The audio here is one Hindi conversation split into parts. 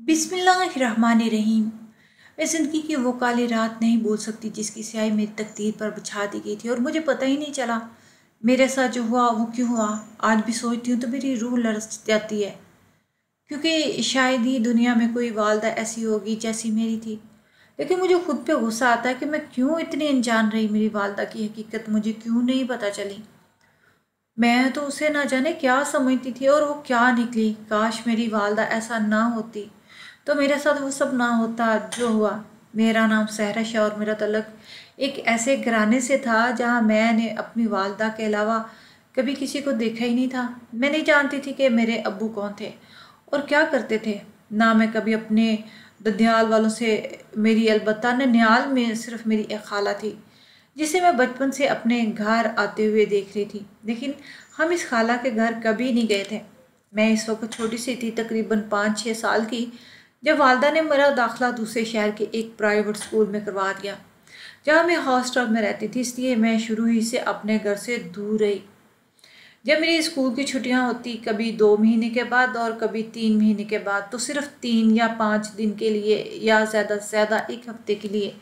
बिस्मिल्लाहिर्रहमानिर्रहीम। मैं ज़िंदगी की वो काली रात नहीं भूल सकती जिसकी स्याही मेरी तकदीर पर बिछा दी गई थी और मुझे पता ही नहीं चला मेरे साथ जो हुआ वो क्यों हुआ। आज भी सोचती हूँ तो मेरी रूह लरस जाती है, क्योंकि शायद ही दुनिया में कोई वालदा ऐसी होगी जैसी मेरी थी। लेकिन मुझे खुद पे गुस्सा आता है कि मैं क्यों इतनी अनजान रही। मेरी वालदा की हकीकत मुझे क्यों नहीं पता चली। मैं तो उसे ना जाने क्या समझती थी और वो क्या निकली। काश मेरी वालदा ऐसा ना होती तो मेरे साथ वो सब ना होता जो हुआ। मेरा नाम सहरा शाह और मेरा तल्लक एक ऐसे घराने से था जहाँ मैंने अपनी वालदा के अलावा कभी किसी को देखा ही नहीं था। मैं नहीं जानती थी कि मेरे अब्बू कौन थे और क्या करते थे। ना मैं कभी अपने ददियाल वालों से मेरी अलबत्ता ननियाल में सिर्फ मेरी एक खाला थी जिसे मैं बचपन से अपने घर आते हुए देख रही थी, लेकिन हम इस खाला के घर कभी नहीं गए थे। मैं इस वक्त छोटी सी थी, तकरीबन 5-6 साल की, जब वालदा ने मेरा दाखिला दूसरे शहर के एक प्राइवेट स्कूल में करवा दिया जहाँ मैं हॉस्टल में रहती थी। इसलिए मैं शुरू ही से अपने घर से दूर रही। जब मेरी स्कूल की छुट्टियां होती, कभी 2 महीने के बाद और कभी 3 महीने के बाद, तो सिर्फ 3 या 5 दिन के लिए या ज़्यादा से ज़्यादा एक हफ्ते के लिए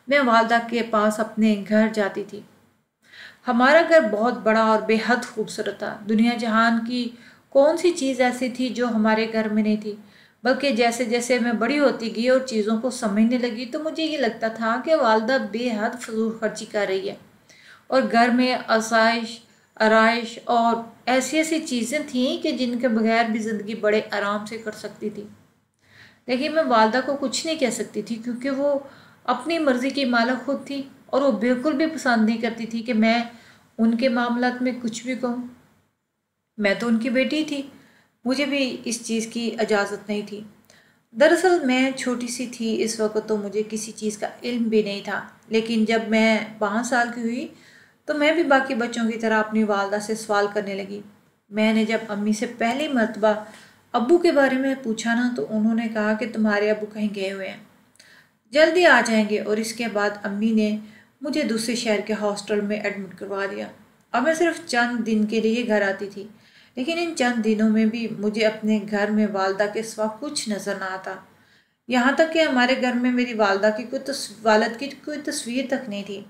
मैं वालदा के पास अपने घर जाती थी। हमारा घर बहुत बड़ा और बेहद खूबसूरत था। दुनिया जहान की कौन सी चीज़ ऐसी थी जो हमारे घर में नहीं थी, बल्कि जैसे जैसे मैं बड़ी होती गई और चीज़ों को समझने लगी तो मुझे ये लगता था कि वालदा बेहद फजूल खर्ची कर रही है और घर में आसाइश आराइश और ऐसी ऐसी चीज़ें थीं कि जिनके बगैर भी ज़िंदगी बड़े आराम से कर सकती थी। लेकिन मैं वालदा को कुछ नहीं कह सकती थी क्योंकि वो अपनी मर्ज़ी की मालिक खुद थी और वो बिल्कुल भी पसंद नहीं करती थी कि मैं उनके मामलात में कुछ भी कहूँ। मैं तो उनकी बेटी थी, मुझे भी इस चीज़ की इजाज़त नहीं थी। दरअसल मैं छोटी सी थी इस वक्त, तो मुझे किसी चीज़ का इल्म भी नहीं था। लेकिन जब मैं 5 साल की हुई तो मैं भी बाकी बच्चों की तरह अपनी वालदा से सवाल करने लगी। मैंने जब अम्मी से पहली मर्तबा अब्बू के बारे में पूछा ना, तो उन्होंने कहा कि तुम्हारे अब्बू कहीं गए हुए हैं, जल्दी आ जाएंगे। और इसके बाद अम्मी ने मुझे दूसरे शहर के हॉस्टल में एडमिट करवा दिया। अब मैं सिर्फ चंद दिन के लिए घर आती थी, लेकिन इन चंद दिनों में भी मुझे अपने घर में वालदा के सिवा कुछ नज़र ना आता। यहाँ तक कि हमारे घर में मेरी वालदा की वालद की कोई तस्वीर तक नहीं थी।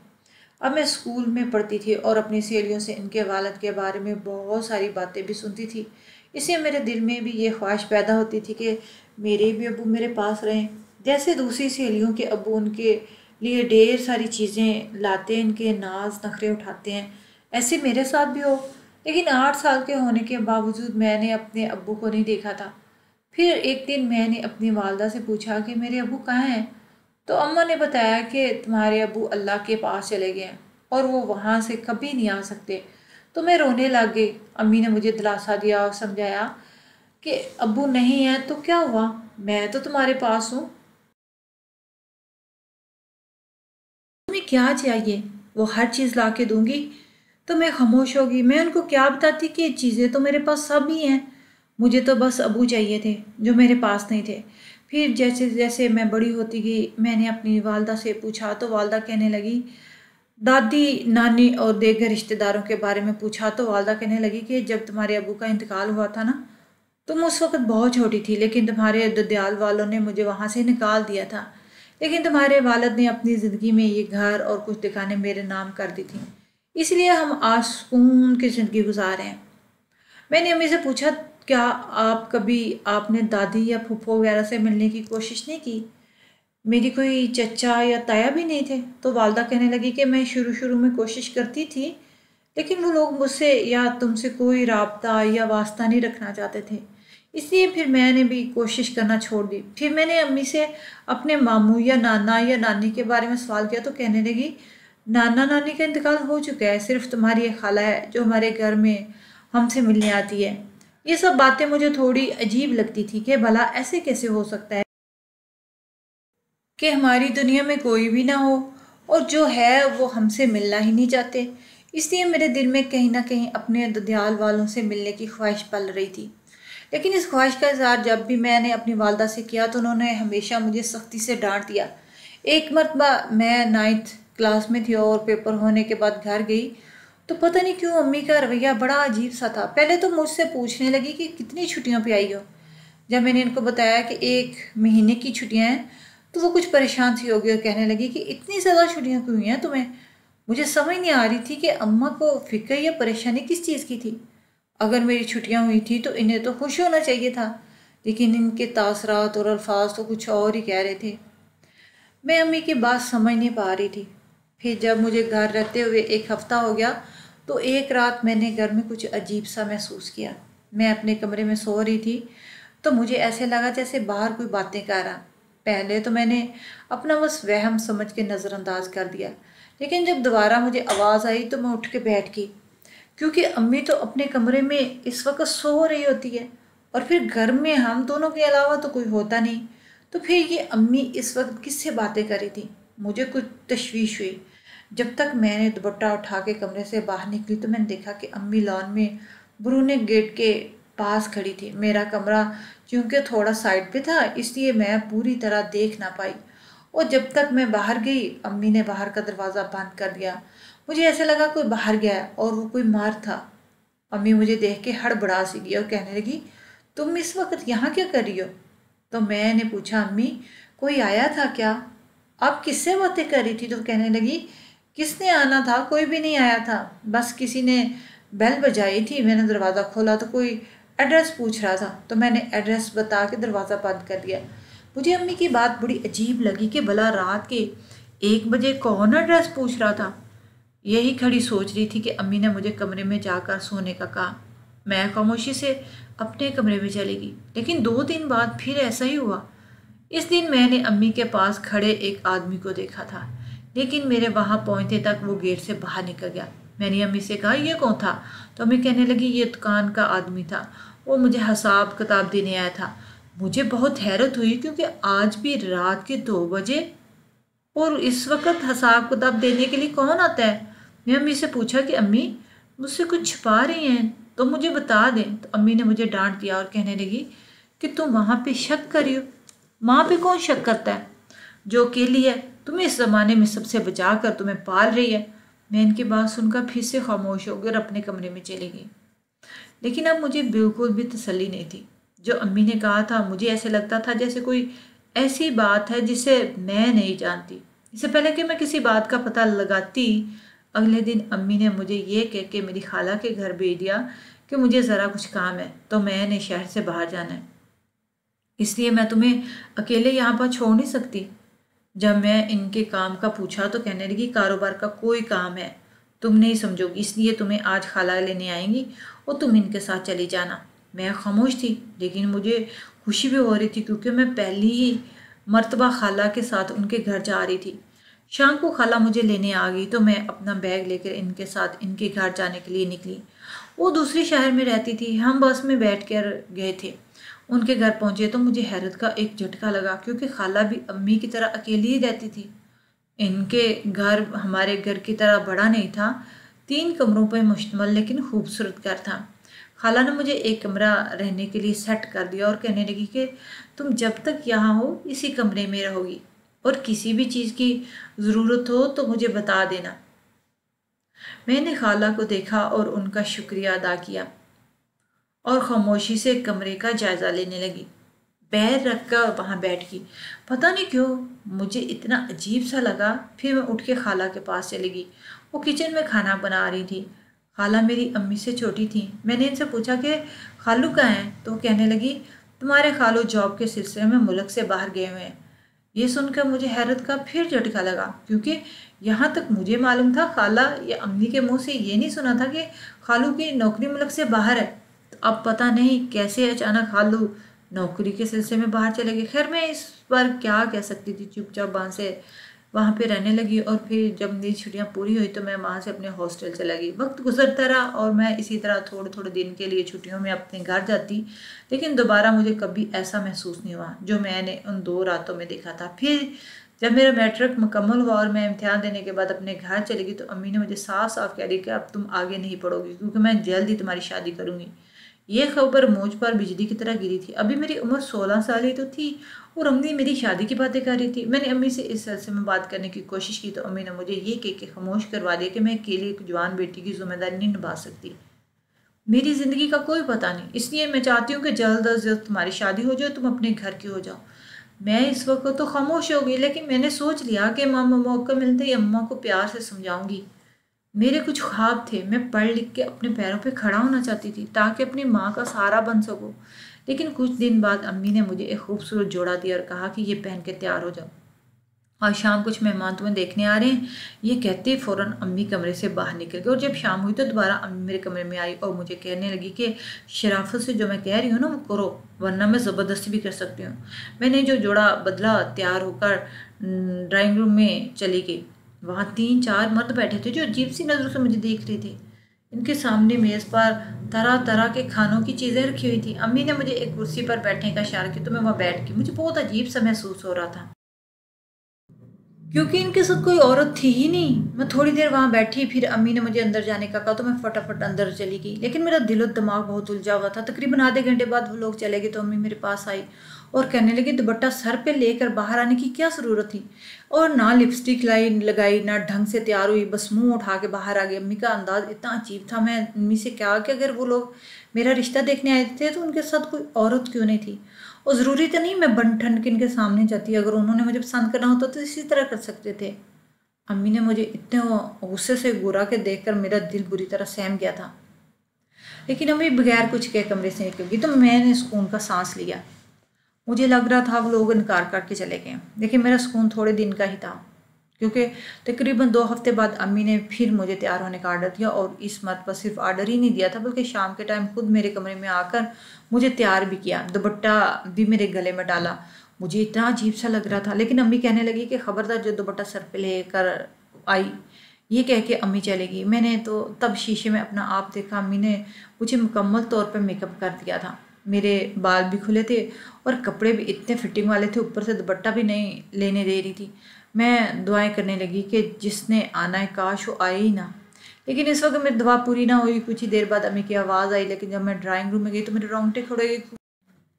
अब मैं स्कूल में पढ़ती थी और अपनी सहेलियों से इनके वालद के बारे में बहुत सारी बातें भी सुनती थी। इससे मेरे दिल में भी ये ख्वाहिश पैदा होती थी कि मेरे भी अब्बू मेरे पास रहें, जैसे दूसरी सहेलियों के अब्बू उनके लिए ढेर सारी चीज़ें लाते हैं, इनके नाज नखरे उठाते हैं, ऐसे मेरे साथ भी हो। लेकिन 8 साल के होने के बावजूद मैंने अपने अब्बू को नहीं देखा था। फिर एक दिन मैंने अपनी वालदा से पूछा कि मेरे अब्बू कहाँ हैं, तो अम्मा ने बताया कि तुम्हारे अब्बू अल्लाह के पास चले गए हैं और वो वहाँ से कभी नहीं आ सकते। तो मैं रोने लग गई। अम्मी ने मुझे दिलासा दिया और समझाया कि अब्बू नहीं है तो क्या हुआ, मैं तो तुम्हारे पास हूँ, तुम्हें क्या चाहिए वो हर चीज़ ला के दूंगी। तो मैं खामोश हो गई। मैं उनको क्या बताती कि चीज़ें तो मेरे पास सब ही हैं, मुझे तो बस अब्बू चाहिए थे जो मेरे पास नहीं थे। फिर जैसे जैसे मैं बड़ी होती गई मैंने अपनी वालदा से पूछा तो वालदा कहने लगी, दादी नानी और देगर रिश्तेदारों के बारे में पूछा तो वालदा कहने लगी कि जब तुम्हारे अब्बू का इंतकाल हुआ था ना, तुम उस वक्त बहुत छोटी थी, लेकिन तुम्हारे ददियाल वालों ने मुझे वहाँ से निकाल दिया था। लेकिन तुम्हारे वालिद ने अपनी ज़िंदगी में ये घर और कुछ दुकानें मेरे नाम कर दी थी, इसलिए हम आज सुकून की ज़िंदगी गुजार रहे हैं। मैंने अम्मी से पूछा, क्या आप कभी आपने दादी या फूफो वगैरह से मिलने की कोशिश नहीं की, मेरी कोई चचा या ताया भी नहीं थे। तो वालदा कहने लगी कि मैं शुरू शुरू में कोशिश करती थी, लेकिन वो लोग मुझसे या तुमसे कोई राब्ता या वास्ता नहीं रखना चाहते थे, इसलिए फिर मैंने भी कोशिश करना छोड़ दी। फिर मैंने अम्मी से अपने मामू या नाना या नानी के बारे में सवाल किया तो कहने लगी, नाना नानी का इंतकाल हो चुका है, सिर्फ तुम्हारी एक खाला है जो हमारे घर में हमसे मिलने आती है। ये सब बातें मुझे थोड़ी अजीब लगती थी कि भला ऐसे कैसे हो सकता है कि हमारी दुनिया में कोई भी ना हो और जो है वो हमसे मिलना ही नहीं चाहते। इसलिए मेरे दिल में कहीं ना कहीं अपने ददियाल वालों से मिलने की ख्वाहिश पल रही थी। लेकिन इस ख्वाहिश का इजहार जब भी मैंने अपनी वालदा से किया तो उन्होंने हमेशा मुझे सख्ती से डांट दिया। एक मरतबा मैं 9th क्लास में थी और पेपर होने के बाद घर गई तो पता नहीं क्यों अम्मी का रवैया बड़ा अजीब सा था। पहले तो मुझसे पूछने लगी कि कितनी छुट्टियों पे आई हो। जब मैंने इनको बताया कि 1 महीने की छुट्टियां हैं तो वो कुछ परेशान सी हो गई और कहने लगी कि इतनी ज़्यादा छुट्टियां क्यों हुई हैं तुम्हें। मुझे समझ नहीं आ रही थी कि अम्मा को फिक्र या परेशानी किस चीज़ की थी। अगर मेरी छुट्टियां हुई थी तो इन्हें तो खुश होना चाहिए था, लेकिन इनके तासरात और अल्फाज तो कुछ और ही कह रहे थे। मैं अम्मी की बात समझ नहीं पा रही थी। फिर जब मुझे घर रहते हुए 1 हफ्ता हो गया तो एक रात मैंने घर में कुछ अजीब सा महसूस किया। मैं अपने कमरे में सो रही थी तो मुझे ऐसे लगा जैसे बाहर कोई बातें कर रहा। पहले तो मैंने अपना बस वहम समझ के नज़रअंदाज कर दिया, लेकिन जब दोबारा मुझे आवाज़ आई तो मैं उठ के बैठ गई, क्योंकि अम्मी तो अपने कमरे में इस वक्त सो रही होती है और फिर घर में हम दोनों के अलावा तो कोई होता नहीं। तो फिर ये अम्मी इस वक्त किससे बातें कर रही थी। मुझे कुछ तशवीश हुई। जब तक मैंने दुपट्टा उठा के कमरे से बाहर निकली तो मैंने देखा कि अम्मी लॉन में बरूने गेट के पास खड़ी थी। मेरा कमरा चूँकि थोड़ा साइड पे था इसलिए मैं पूरी तरह देख ना पाई, और जब तक मैं बाहर गई अम्मी ने बाहर का दरवाज़ा बंद कर दिया। मुझे ऐसे लगा कोई बाहर गया है और वो कोई मार था। अम्मी मुझे देख के हड़बड़ा सी गई और कहने लगी, तुम इस वक्त यहाँ क्या कर रही हो। तो मैंने पूछा, अम्मी कोई आया था क्या। आप किससे बातें कर रही थी। तो कहने लगी, किसने आना था, कोई भी नहीं आया था, बस किसी ने बेल बजाई थी, मैंने दरवाज़ा खोला तो कोई एड्रेस पूछ रहा था तो मैंने एड्रेस बता के दरवाज़ा बंद कर दिया। मुझे अम्मी की बात बड़ी अजीब लगी कि भला रात के 1 बजे कौन एड्रेस पूछ रहा था। यही खड़ी सोच रही थी कि अम्मी ने मुझे कमरे में जाकर सोने का कहा। मैं खामोशी से अपने कमरे में चली गई, लेकिन 2 दिन बाद फिर ऐसा ही हुआ। इस दिन मैंने अम्मी के पास खड़े एक आदमी को देखा था, लेकिन मेरे वहाँ पहुँचते तक वो गेट से बाहर निकल गया। मैंने अम्मी से कहा, ये कौन था। तो अम्मी कहने लगी, ये दुकान का आदमी था, वो मुझे हिसाब किताब देने आया था। मुझे बहुत हैरत हुई क्योंकि आज भी रात के 2 बजे और इस वक्त हिसाब किताब देने के लिए कौन आता है। मैं अम्मी से पूछा कि अम्मी मुझसे कुछ छुपा रही हैं तो मुझे बता दें। तो अम्मी ने मुझे डांट दिया और कहने लगी कि तुम वहाँ पे शक करी हो। वहाँ पे कौन शक करता है, जो अकेली है, तुम्हें इस ज़माने में सबसे बचा कर तुम्हें पाल रही है। मैं इनकी बात सुनकर फिर से खामोश हो गई और अपने कमरे में चली गई। लेकिन अब मुझे बिल्कुल भी तसल्ली नहीं थी। जो अम्मी ने कहा था मुझे ऐसे लगता था जैसे कोई ऐसी बात है जिसे मैं नहीं जानती। इससे पहले कि मैं किसी बात का पता लगाती, अगले दिन अम्मी ने मुझे ये कह के मेरी खाला के घर भेज दिया कि मुझे ज़रा कुछ काम है तो मैंने शहर से बाहर जाना है, इसलिए मैं तुम्हें अकेले यहाँ पर छोड़ नहीं सकती। जब मैं इनके काम का पूछा तो कहने लगी, कारोबार का कोई काम है तुम नहीं समझोगी, इसलिए तुम्हें आज खाला लेने आएंगी और तुम इनके साथ चली जाना। मैं खामोश थी, लेकिन मुझे खुशी भी हो रही थी क्योंकि मैं पहली ही मर्तबा खाला के साथ उनके घर जा रही थी। शाम को खाला मुझे लेने आ गई तो मैं अपना बैग लेकर इनके साथ इनके घर जाने के लिए निकली। वो दूसरे शहर में रहती थी, हम बस में बैठ कर गए थे। उनके घर पहुंचे तो मुझे हैरत का एक झटका लगा क्योंकि खाला भी अम्मी की तरह अकेली ही रहती थी। इनके घर हमारे घर की तरह बड़ा नहीं था, 3 कमरों पर मुश्तमिल लेकिन खूबसूरत घर था। खाला ने मुझे एक कमरा रहने के लिए सेट कर दिया और कहने लगी कि तुम जब तक यहाँ हो इसी कमरे में रहोगी और किसी भी चीज़ की ज़रूरत हो तो मुझे बता देना। मैंने खाला को देखा और उनका शुक्रिया अदा किया और खामोशी से कमरे का जायज़ा लेने लगी। पैर रख कर वहाँ बैठ गई। पता नहीं क्यों मुझे इतना अजीब सा लगा। फिर मैं उठ के खाला के पास चली गई। वो किचन में खाना बना रही थी। खाला मेरी अम्मी से छोटी थी। मैंने इनसे पूछा कि खालू कहाँ हैं, तो कहने लगी तुम्हारे खालू जॉब के सिलसिले में मुल्क से बाहर गए हुए हैं। ये सुनकर मुझे हैरत का फिर झटका लगा क्योंकि यहाँ तक मुझे मालूम था, खाला या अम्मी के मुंह से ये नहीं सुना था कि खालू की नौकरी मुल्क से बाहर है। तो अब पता नहीं कैसे अचानक खालू नौकरी के सिलसिले में बाहर चले गए। खैर मैं इस पर क्या कह सकती थी, चुपचाप वहाँ पे रहने लगी। और फिर जब मेरी छुट्टियाँ पूरी हुई तो मैं वहाँ से अपने हॉस्टल चला गई। वक्त गुजरता रहा और मैं इसी तरह थोड़े थोड़े दिन के लिए छुट्टियों में अपने घर जाती, लेकिन दोबारा मुझे कभी ऐसा महसूस नहीं हुआ जो मैंने उन 2 रातों में देखा था। फिर जब मेरा मैट्रिक मुकम्मल हुआ और मैं इम्तिहान देने के बाद अपने घर चली गई तो अम्मी ने मुझे साफ साफ कह दी कि अब तुम आगे नहीं पढ़ोगी क्योंकि मैं जल्द ही तुम्हारी शादी करूँगी। ये खबर मुझ पर बिजली की तरह गिरी थी। अभी मेरी उम्र 16 साल ही तो थी और अम्मी मेरी शादी की बातें कर रही थी। मैंने अम्मी से इस सिलसिले में बात करने की कोशिश की तो अम्मी ने मुझे ये कह के खामोश करवा दिया कि मैं अकेली एक जवान बेटी की जिम्मेदारी नहीं निभा सकती। मेरी ज़िंदगी का कोई पता नहीं, इसलिए मैं चाहती हूँ कि जल्द अज जल्द तुम्हारी शादी हो जाए, तुम अपने घर की हो जाओ। मैं इस वक्त तो खामोश हो गई, लेकिन मैंने सोच लिया कि मामा मौका मिलते ही अम्मा को प्यार से समझाऊंगी। मेरे कुछ ख्वाब थे, मैं पढ़ लिख के अपने पैरों पे खड़ा होना चाहती थी ताकि अपनी माँ का सहारा बन सकूं। लेकिन कुछ दिन बाद अम्मी ने मुझे एक खूबसूरत जोड़ा दिया और कहा कि ये पहन के तैयार हो जाओ, आज शाम कुछ मेहमान तुम्हें देखने आ रहे हैं। ये कहते ही फ़ौरन अम्मी कमरे से बाहर निकल गई और जब शाम हुई तो दोबारा अम्मी मेरे कमरे में आई और मुझे कहने लगी कि शराफत से जो मैं कह रही हूँ ना वो करो, वरना मैं ज़बरदस्ती भी कर सकती हूँ। मैंने जो जोड़ा बदला, तैयार होकर ड्राइंग रूम में चली गई। वहाँ 3-4 मर्द बैठे थे जो अजीब सी नज़रों से मुझे देख रहे थे। इनके सामने मेज़ पर तरह तरह के खानों की चीज़ें रखी हुई थी। अम्मी ने मुझे एक कुर्सी पर बैठने का इशारा किया तो मैं वहाँ बैठ गई। मुझे बहुत अजीब सा महसूस हो रहा था क्योंकि इनके साथ कोई औरत थी ही नहीं। मैं थोड़ी देर वहाँ बैठी, फिर अम्मी ने मुझे अंदर जाने का कहा तो मैं फटाफट अंदर चली गई। लेकिन मेरा दिलो दिमाग बहुत उलझा हुआ था। तकरीबन आधे घंटे बाद वो लोग चले गए तो अम्मी मेरे पास आई और कहने लगी दुपट्टा सर पे लेकर बाहर आने की क्या ज़रूरत थी, और ना लिपस्टिक लाई लगाई, ना ढंग से तैयार हुई, बस मुंह उठा के बाहर आ गई। अम्मी का अंदाज इतना अजीब था। मैं अम्मी से कहा कि अगर वो लोग मेरा रिश्ता देखने आए थे तो उनके साथ कोई औरत क्यों नहीं थी, और ज़रूरी तो नहीं मैं बन ठन के इनके सामने जाती, अगर उन्होंने मुझे पसंद करना होता तो इसी तरह कर सकते थे। अम्मी ने मुझे इतने गुस्से से घूरा के देखकर मेरा दिल बुरी तरह सहम गया था। लेकिन अम्मी बगैर कुछ के कमरे से निकल गई तो मैंने सुकून का सांस लिया। मुझे लग रहा था वो लोग इनकार करके चले गए, लेकिन मेरा सुकून थोड़े दिन का ही था क्योंकि तकरीबन 2 हफ्ते बाद अम्मी ने फिर मुझे तैयार होने का आर्डर दिया, और इस मरतबा सिर्फ आर्डर ही नहीं दिया था बल्कि शाम के टाइम खुद मेरे कमरे में आकर मुझे तैयार भी किया, दुपट्टा भी मेरे गले में डाला। मुझे इतना अजीब सा लग रहा था, लेकिन अम्मी कहने लगी कि खबरदार जो दुपट्टा सर पे लेकर आई। ये कह के अम्मी चलेगी। मैंने तो तब शीशे में अपना आप देखा। अम्मी ने मुझे मुकम्मल तौर पर मेकअप कर दिया था। मेरे बाल भी खुले थे और कपड़े भी इतने फिटिंग वाले थे, ऊपर से दुपट्टा भी नहीं लेने दे रही थी। मैं दुआएं करने लगी कि जिसने आना है काश वो आए ही ना। लेकिन इस वक्त मेरी दुआ पूरी ना हुई। कुछ ही देर बाद अम्मी की आवाज़ आई, लेकिन जब मैं ड्राइंग रूम में गई तो मेरे रोंगटे खड़े गए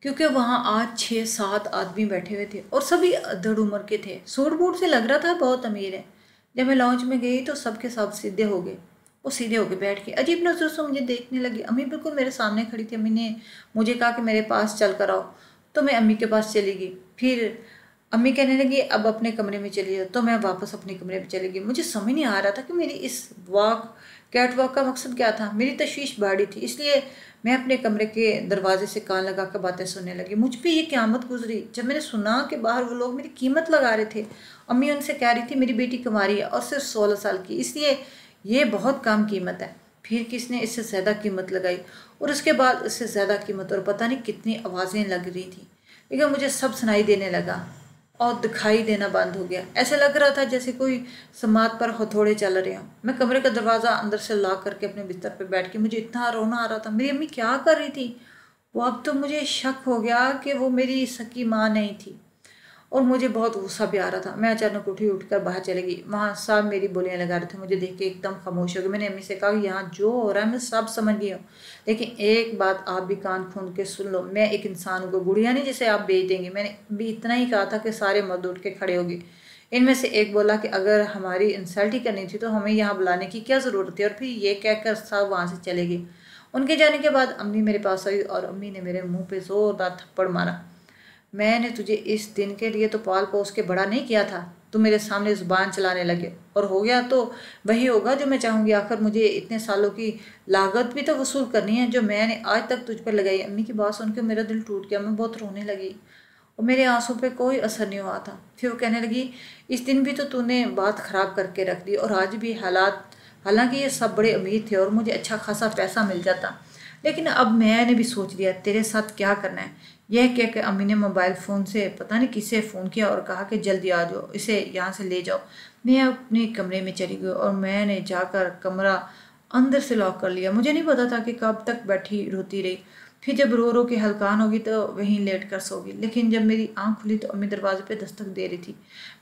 क्योंकि वहाँ आज 6-7 आदमी बैठे हुए थे और सभी अधड़ उम्र के थे। सूट बूट से लग रहा था बहुत अमीर है। जब मैं लॉन्च में गई तो सबके सब सीधे हो गए। वो सीधे होके बैठ के अजीब नज़रों से मुझे देखने लगी। अम्मी बिल्कुल मेरे सामने खड़ी थी। अम्मी ने मुझे कहा कि मेरे पास चल कर आओ, तो मैं अम्मी के पास चली गई। फिर अम्मी कहने लगी अब अपने कमरे में चली जाओ, तो मैं वापस अपने कमरे में चली गई। मुझे समझ नहीं आ रहा था कि मेरी इस कैट वॉक का मकसद क्या था। मेरी तशवीश बढ़ी थी, इसलिए मैं अपने कमरे के दरवाजे से कान लगा कर बातें सुनने लगी। मुझ पर ये क़यामत गुजरी जब मैंने सुना कि बाहर वो लोग मेरी कीमत लगा रहे थे। अम्मी उनसे कह रही थी मेरी बेटी कुंवारी है और सिर्फ 16 साल की, इसलिए ये बहुत कम कीमत है। फिर किसने इससे ज़्यादा कीमत लगाई और उसके बाद इससे ज़्यादा कीमत, और पता नहीं कितनी आवाज़ें लग रही थी। लेकिन मुझे सब सुनाई देने लगा और दिखाई देना बंद हो गया। ऐसे लग रहा था जैसे कोई समात पर हथौड़े चल रहे हों। मैं कमरे का दरवाज़ा अंदर से लॉक करके अपने बिस्तर पर बैठ के मुझे इतना रोना आ रहा था। मेरी अम्मी क्या कर रही थी वो, अब तो मुझे शक हो गया कि वो मेरी सकी माँ नहीं थी, और मुझे बहुत गुस्सा भी आ रहा था। मैं अचानक उठकर बाहर चली गई। वहाँ सब मेरी बोलियाँ लगा रहे थे। मुझे देख के एकदम खामोश हो गई। मैंने अम्मी से कहा यहाँ जो हो रहा है मैं सब समझ गई हूँ, लेकिन एक बात आप भी कान खोल के सुन लो, मैं एक इंसान को गुड़िया नहीं जिसे आप बेच देंगे। मैंने भी इतना ही कहा था कि सारे मर्द उठ के खड़े हो गए। इनमें से एक बोला कि अगर हमारी इंसल्ट ही करनी थी तो हमें यहाँ बुलाने की क्या ज़रूरत है, और फिर ये कहकर सब वहाँ से चले गए। उनके जाने के बाद अम्मी मेरे पास आई और अम्मी ने मेरे मुँह पर ज़ोरदार थप्पड़ मारा। मैंने तुझे इस दिन के लिए तो पाल पोस के बड़ा नहीं किया था, तू मेरे सामने ज़ुबान चलाने लगे और हो गया तो वही होगा जो मैं चाहूँगी। आखिर मुझे इतने सालों की लागत भी तो वसूल करनी है जो मैंने आज तक तुझ पर लगाई। अम्मी की बात सुन के मेरा दिल टूट गया। मैं बहुत रोने लगी और मेरे आंसू पे कोई असर नहीं हुआ था। फिर वो कहने लगी इस दिन भी तो तूने बात ख़राब करके रख दी, और आज भी हालांकि ये सब बड़े अमीर थे और मुझे अच्छा खासा पैसा मिल जाता, लेकिन अब मैंने भी सोच लिया तेरे साथ क्या करना है। यह कह के अम्मी ने मोबाइल फ़ोन से पता नहीं किसे फ़ोन किया और कहा कि जल्दी आ जाओ, इसे यहाँ से ले जाओ। मैं अपने कमरे में चली गई और मैंने जाकर कमरा अंदर से लॉक कर लिया। मुझे नहीं पता था कि कब तक बैठी रोती रही। फिर जब रो रो के हल्कान होगी तो वहीं लेट कर सोगी। लेकिन जब मेरी आंख खुली तो अम्मी दरवाजे पे दस्तक दे रही थी।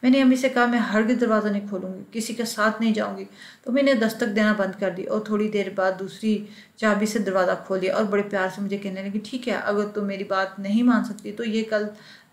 मैंने अम्मी से कहा मैं हरगिज़ दरवाज़ा नहीं खोलूँगी, किसी के साथ नहीं जाऊँगी। तो मैंने दस्तक देना बंद कर दी और थोड़ी देर बाद दूसरी चाबी से दरवाज़ा खोल दिया और बड़े प्यार से मुझे कहने लगी ठीक है, अगर तुम मेरी बात नहीं मान सकती तो ये कल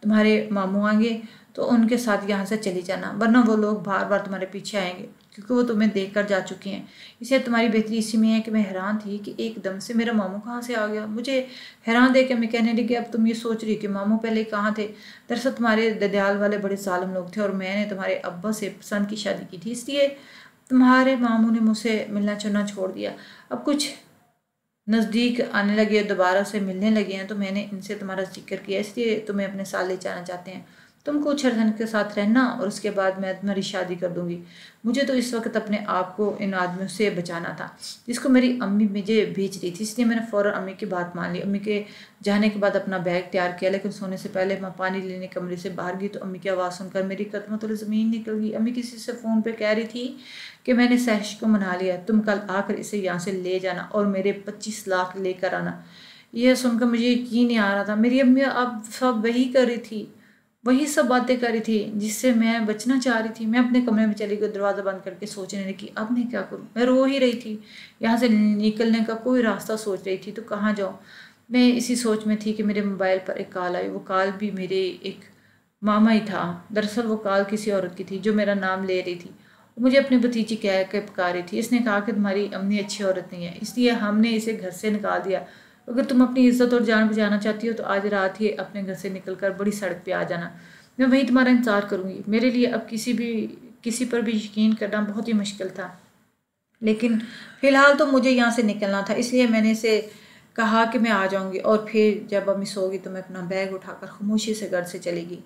तुम्हारे मामू आएंगे तो उनके साथ यहाँ से चली जाना, वरना वो लोग बार बार तुम्हारे पीछे आएंगे। क्योंकि वो तुम्हें देख कर जा चुकी हैं। इसलिए तुम्हारी बेहतरी इसी में है कि मैं हैरान थी कि एकदम से मेरा मामू कहाँ से आ गया। मुझे हैरान देख के मैं कहने लगी, अब तुम ये सोच रही कि मामू पहले कहाँ थे? दरअसल तुम्हारे ददियाल वाले बड़े जालिम लोग थे और मैंने तुम्हारे अब्बा से पसंद की शादी की थी, इसलिए तुम्हारे मामू ने मुझसे मिलना जुलना छोड़ दिया। अब कुछ नज़दीक आने लगे और दोबारा से मिलने लगे हैं तो मैंने इनसे तुम्हारा जिक्र किया, इसलिए तुम्हें अपने साथ ले जाना चाहते हैं। तुम कुछ अर्जन के साथ रहना और उसके बाद मैं तुम्हारी शादी कर दूंगी। मुझे तो इस वक्त अपने आप को इन आदमियों से बचाना था जिसको मेरी अम्मी मुझे भेज रही थी, इसलिए मैंने फ़ौरन अम्मी की बात मान ली। अम्मी के जाने के बाद अपना बैग तैयार किया, लेकिन सोने से पहले मैं पानी लेने कमरे से बाहर गई तो अम्मी की आवाज़ सुनकर मेरी कदमों तले ज़मीन निकल गई। अम्मी किसी से फ़ोन पर कह रही थी कि मैंने सहश को मना लिया, तुम कल आकर इसे यहाँ से ले जाना और मेरे 25 लाख लेकर आना। यह सुनकर मुझे यकीन नहीं आ रहा था। मेरी अम्मी अब सब वही कर रही थी, वही सब बातें कर रही थी जिससे मैं बचना चाह रही थी। मैं अपने कमरे में चली गई, दरवाज़ा बंद करके सोचने लगी अब मैं क्या करूं। मैं रो ही रही थी, यहाँ से निकलने का कोई रास्ता सोच रही थी तो कहाँ जाऊँ। मैं इसी सोच में थी कि मेरे मोबाइल पर एक कॉल आई। वो कॉल भी मेरे एक मामा ही था। दरअसल वो कॉल किसी औरत की थी जो मेरा नाम ले रही थी। मुझे अपनी भतीजी कह के पुकार रही थी। इसने कहा कि तुम्हारी अम्मी अच्छी औरत नहीं है, इसलिए हमने इसे घर से निकाल दिया। अगर तुम अपनी इज्जत और जान बचाना चाहती हो तो आज रात ही अपने घर से निकलकर बड़ी सड़क पे आ जाना। मैं वहीं तुम्हारा इंतज़ार करूँगी। मेरे लिए अब किसी पर भी यकीन करना बहुत ही मुश्किल था, लेकिन फ़िलहाल तो मुझे यहाँ से निकलना था, इसलिए मैंने इसे कहा कि मैं आ जाऊँगी। और फिर जब अम्मी सोगी तो मैं अपना बैग उठाकर खामोशी से घर से चलेगी।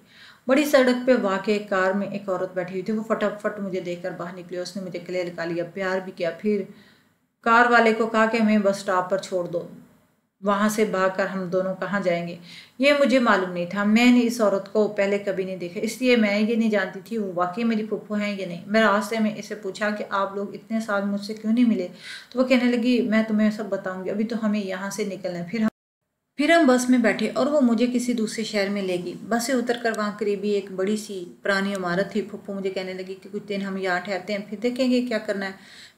बड़ी सड़क पे वाक़ई कार में एक औरत बैठी हुई थी। वो फटाफट मुझे देखकर बाहर निकली। उसने मुझे गले लगा लिया, प्यार भी किया। फिर कार वाले को कहा कि हमें बस स्टॉप पर छोड़ दो, वहाँ से भागकर हम दोनों कहाँ जाएंगे ये मुझे मालूम नहीं था। मैंने इस औरत को पहले कभी नहीं देखा, इसलिए मैं ये नहीं जानती थी वो वाकई मेरी फूफो हैं या नहीं। मैं रास्ते में इसे पूछा कि आप लोग इतने साल मुझसे क्यों नहीं मिले, तो वो कहने लगी मैं तुम्हें सब बताऊंगी, अभी तो हमें यहाँ से निकलना है। फिर हम बस में बैठे और वो मुझे किसी दूसरे शहर में ले गई। बस से उतरकर वहाँ करीबी एक बड़ी सी पुरानी इमारत थी। फूफो मुझे कहने लगी कि कुछ दिन हम यहाँ ठहरते हैं, फिर देखेंगे क्या करना है।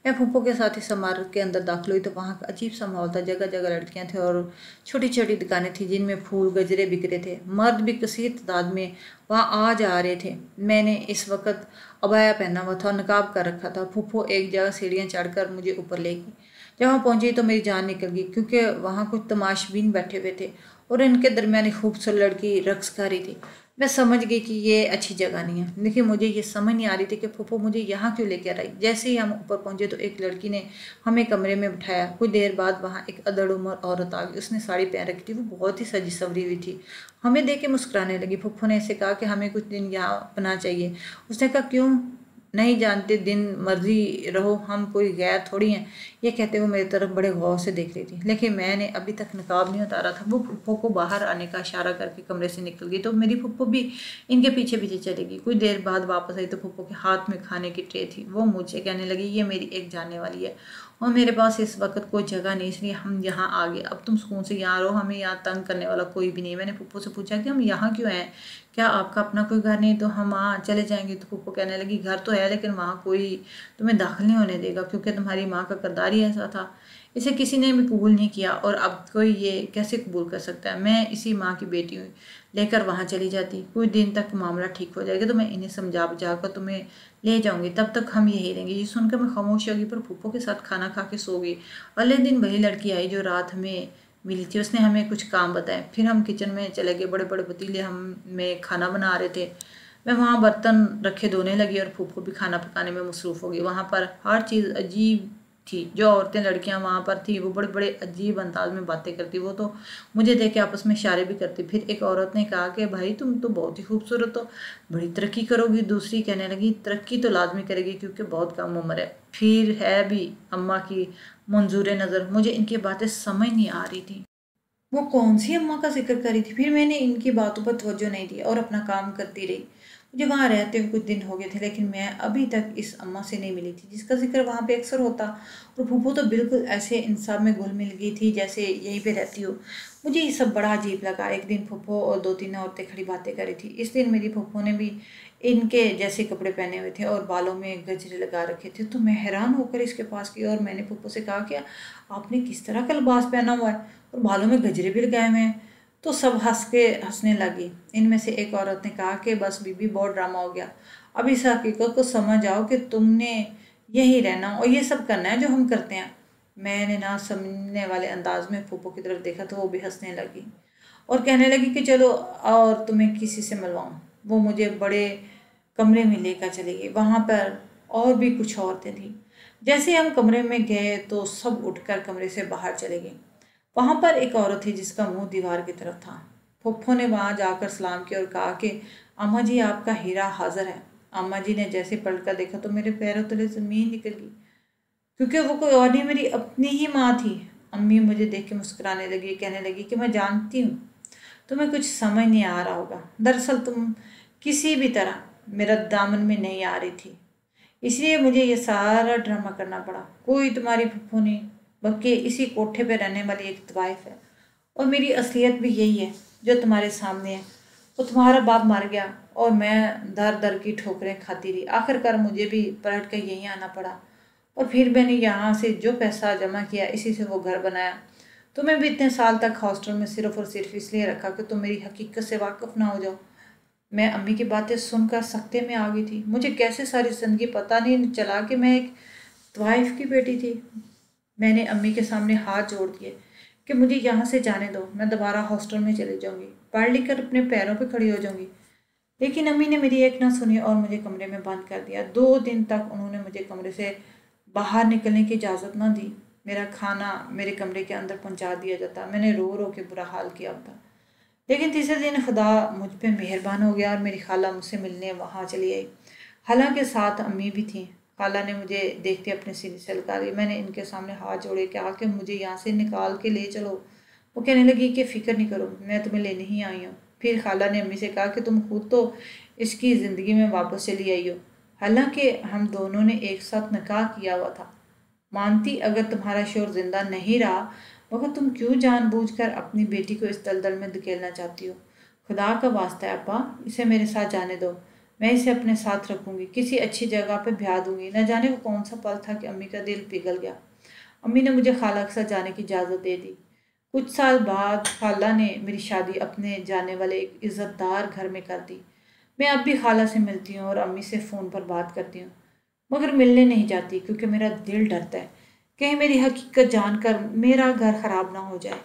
मैं फूफो के साथ इस इमारत के अंदर दाखिल हुई तो वहाँ का अजीब सा माहौल था। जगह जगह लड़कियाँ थे और छोटी छोटी दुकानें थी जिनमें फूल गजरे बिक रहे थे। मर्द भी कसीर तादाद में वहाँ आ जा रहे थे। मैंने इस वक्त अबाया पहना हुआ था और नकाब कर रखा था। फूफो एक जगह सीढ़ियाँ चढ़कर मुझे ऊपर ले गई। जब वहाँ पहुँची तो मेरी जान निकल गई, क्योंकि वहाँ कुछ तमाशबीन बैठे हुए थे और इनके दरमियान एक खूबसूरत लड़की रक्स कर रही थी। मैं समझ गई कि ये अच्छी जगह नहीं है, लेकिन मुझे ये समझ नहीं आ रही थी कि फूफो मुझे यहाँ क्यों लेकर आई। जैसे ही हम ऊपर पहुँचे तो एक लड़की ने हमें कमरे में बिठाया। कुछ देर बाद वहाँ एक अदड़ उम्र औरत आ गई। उसने साड़ी पहन रखी थी, वो बहुत ही सजी सवरी हुई थी। हमें देख के मुस्कुराने लगी। फूफो ने इसे कहा कि हमें कुछ दिन यहाँ अपना चाहिए। उसने कहा क्यों? नहीं जानते, दिन मर्जी रहो, हम कोई गैर थोड़ी हैं। ये कहते हुए मेरी तरफ बड़े गौर से देख रही थी, लेकिन मैंने अभी तक नकाब नहीं उतारा था। वो फुप्पो को बाहर आने का इशारा करके कमरे से निकल गई तो मेरी फुप्पो भी इनके पीछे पीछे चलेगी। कुछ देर बाद वापस आई तो फुप्पो के हाथ में खाने की ट्रे थी। वो मुझे कहने लगी ये मेरी एक जानने वाली है और मेरे पास इस वक्त कोई जगह नहीं, इसलिए हम यहाँ आ गए। अब तुम सुकून से यहाँ रहो, हमें यहाँ तंग करने वाला कोई भी नहीं। मैंने फुप्पो से पूछा कि हम यहाँ क्यों हैं, क्या आपका अपना कोई घर नहीं? तो हम वहाँ चले जाएंगे। तो फुप्पो कहने लगी घर तो है, लेकिन वहाँ कोई तुम्हें दाखिल नहीं होने देगा, क्योंकि तुम्हारी माँ का किरदार ही ऐसा था। इसे किसी ने भी कबूल नहीं किया और अब कोई ये कैसे कबूल कर सकता है। मैं इसी माँ की बेटी हूँ, लेकर वहाँ चली जाती। कुछ दिन तक मामला ठीक हो जाएगा तो मैं इन्हें समझा बुझा कर तुम्हें ले जाऊंगी, तब तक हम यही रहेंगे। ये सुनकर मैं खामोश हो गई, पर फूफो के साथ खाना खा के सो गई। अगले दिन वही लड़की आई जो रात हमें मिली थी। उसने हमें कुछ काम बताए। फिर हम किचन में चले गए। बड़े बड़े पतीले हम में खाना बना रहे थे। मैं वहाँ बर्तन रखे धोने लगी और फूफो भी खाना पकाने में मसरूफ़ हो गई। वहाँ पर हर चीज़ अजीब थी। जो औरतें लड़कियां वहाँ पर थी वो बड़े बड़े अजीब अंदाज में बातें करती। वो तो मुझे देख के आपस में इशारे भी करती। फिर एक औरत ने कहा कि भाई तुम तो बहुत ही खूबसूरत हो, बड़ी तरक्की करोगी। दूसरी कहने लगी तरक्की तो लाजमी करेगी क्योंकि बहुत कम उम्र है। फिर है भी अम्मा की मंजूर नज़र। मुझे इनकी बातें समझ नहीं आ रही थी। वो कौन सी अम्मा का जिक्र करी थी? फिर मैंने इनकी बातों पर तवज्जो नहीं दी और अपना काम करती रही। मुझे वहाँ रहते हुए कुछ दिन हो गए थे, लेकिन मैं अभी तक इस अम्मा से नहीं मिली थी जिसका जिक्र वहाँ पे अक्सर होता। और फूफो तो बिल्कुल ऐसे इंसान में घुल मिल गई थी जैसे यहीं पे रहती हो। मुझे ये सब बड़ा अजीब लगा। एक दिन फूफो और दो तीन औरतें खड़ी बातें कर रही थी। इस दिन मेरी फूफो ने भी इनके जैसे कपड़े पहने हुए थे और बालों में गजरे लगा रखे थे। तो मैं हैरान होकर इसके पास गई और मैंने फूफो से कहा कि आपने किस तरह का लिबास पहना हुआ है और बालों में गजरे भी लगाए हुए हैं? तो सब हंसने लगी। इनमें से एक औरत ने कहा कि बस बीबी बहुत ड्रामा हो गया, अब इस हकीकत को समझ आओ कि तुमने यहीं रहना और ये सब करना है जो हम करते हैं। मैंने ना समझने वाले अंदाज में फूफो की तरफ देखा तो वो भी हंसने लगी और कहने लगी कि चलो और तुम्हें किसी से मिलवाऊँ। वो मुझे बड़े कमरे में लेकर चली गई। वहाँ पर और भी कुछ औरतें थीं। जैसे हम कमरे में गए तो सब उठकर कमरे से बाहर चले गए। वहाँ पर एक औरत थी जिसका मुंह दीवार की तरफ था। फुफ्फो ने वहाँ जाकर सलाम किया और कहा कि अम्मा जी आपका हीरा हाजिर है। अम्मा जी ने जैसे पलट कर देखा तो मेरे पैरों तले ज़मीन निकल गई, क्योंकि वो कोई और नहीं, मेरी अपनी ही माँ थी। अम्मी मुझे देख के मुस्कुराने लगी, कहने लगी कि मैं जानती हूँ तुम्हें कुछ समझ नहीं आ रहा होगा। दरअसल तुम किसी भी तरह मेरा दामन में नहीं आ रही थी, इसलिए मुझे ये सारा ड्रामा करना पड़ा। कोई तुम्हारी फुफ्फो नहीं, बल्कि इसी कोठे पे रहने वाली एक तवाइफ है और मेरी असलियत भी यही है जो तुम्हारे सामने है। वो तुम्हारा बाप मर गया और मैं दर दर की ठोकरें खाती रही। आखिरकार मुझे भी पलट कर यहीं आना पड़ा और फिर मैंने यहाँ से जो पैसा जमा किया इसी से वो घर बनाया। तुम्हें भी इतने साल तक हॉस्टल में सिर्फ और सिर्फ इसलिए रखा कि तुम मेरी हकीकत से वाकिफ ना हो जाओ। मैं अम्मी की बातें सुनकर सख्ते में आ गई थी। मुझे कैसे सारी जिंदगी पता नहीं चला कि मैं एक तवाइफ की बेटी थी। मैंने अम्मी के सामने हाथ जोड़ दिए कि मुझे यहाँ से जाने दो, मैं दोबारा हॉस्टल में चली जाऊँगी, पढ़ लिख कर अपने पैरों पे खड़ी हो जाऊँगी। लेकिन अम्मी ने मेरी एक ना सुनी और मुझे कमरे में बंद कर दिया। 2 दिन तक उन्होंने मुझे कमरे से बाहर निकलने की इजाज़त ना दी। मेरा खाना मेरे कमरे के अंदर पहुंचा दिया जाता। मैंने रो रो के बुरा हाल किया होता। लेकिन तीसरे दिन खुदा मुझ पे मेहरबान हो गया और मेरी खाला मुझसे मिलने वहाँ चली आई। हालांकि साथ अम्मी भी थी। खाला ने मुझे देखते अपने सीने से लगा दी। मैंने इनके सामने हाथ जोड़े कहा कि मुझे यहाँ से निकाल के ले चलो। वो कहने लगी कि फ़िक्र नहीं करो, मैं तुम्हें लेने ही आई हूँ। फिर खाला ने अम्मी से कहा कि तुम खुद तो इसकी ज़िंदगी में वापस चली आई हो, हालांकि हम दोनों ने एक साथ निकाह किया हुआ था। मानती अगर तुम्हारा शोर जिंदा नहीं रहा, मगर तुम क्यों जानबूझकर अपनी बेटी को इस दलदल में धकेलना चाहती हो? खुदा का वास्ता है अब्बा, इसे मेरे साथ जाने दो। मैं इसे अपने साथ रखूंगी, किसी अच्छी जगह पे ब्याह दूंगी। न जाने वो कौन सा पल था कि अम्मी का दिल पिघल गया। अम्मी ने मुझे खाला के साथ जाने की इजाज़त दे दी। कुछ साल बाद खाला ने मेरी शादी अपने जाने वाले एक इज़्ज़तदार घर में कर दी। मैं अब भी खाला से मिलती हूँ और अम्मी से फ़ोन पर बात करती हूँ, मगर मिलने नहीं जाती क्योंकि मेरा दिल डरता है कहीं मेरी हकीकत जानकर मेरा घर ख़राब ना हो जाए।